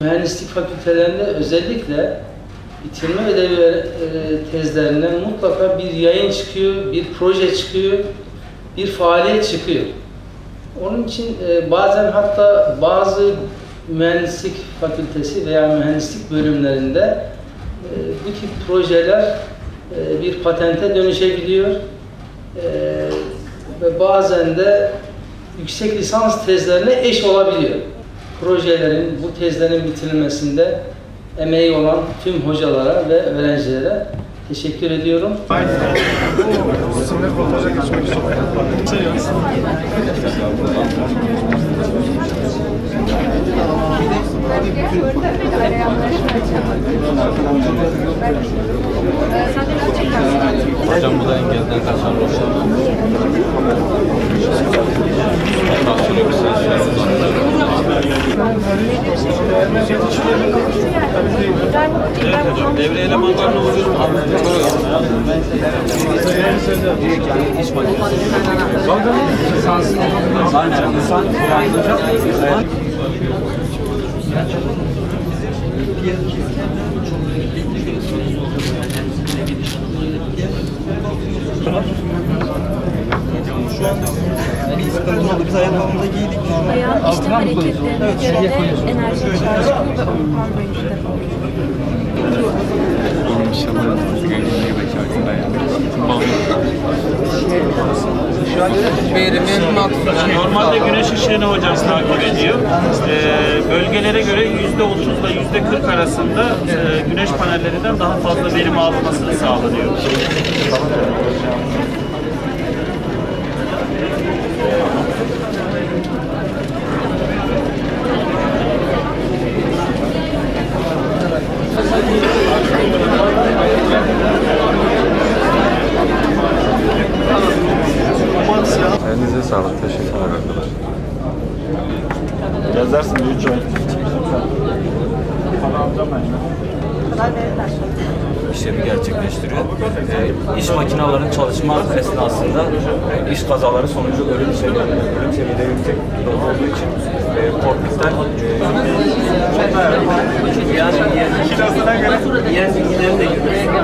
Mühendislik fakültelerinde özellikle bitirme ödevi tezlerinden mutlaka bir yayın çıkıyor, bir proje çıkıyor, bir faaliyet çıkıyor. Onun için bazen hatta bazı mühendislik fakültesi veya mühendislik bölümlerinde bu tip projeler bir patente dönüşebiliyor ve bazen de yüksek lisans tezlerine eş olabiliyor. Projelerin, bu tezlerin bitirilmesinde emeği olan tüm hocalara ve öğrencilere teşekkür ediyorum. Sizinle fotoğrafa geçmek istiyorum. Hocam bu da engelden kaçan Evet hocam, devre elemanlarına uygun iş makinesi. Şu an bir sıkıntı oldu. Biz ayakkabımıza giydik. Ayağın işte hareketlerine göre de enerji şarjı İnşallah görünmeyi başardım Normalde güneş ışığını hocam takip ediyor. Bölgelere göre %30 ile %40 arasında güneş panellerinden daha fazla verim alınmasını sağlanıyor. Elinize sağlık. Teşekkürler arkadaşlar. Yazarsın diyor çoğun. işlemi gerçekleştiriyor. İş makinelerinin çalışma esnasında iş kazaları sonucu ölüm seviyede yüksek olduğu için kokpitten yani kilosuna göre diğer bilgileri de görüyoruz.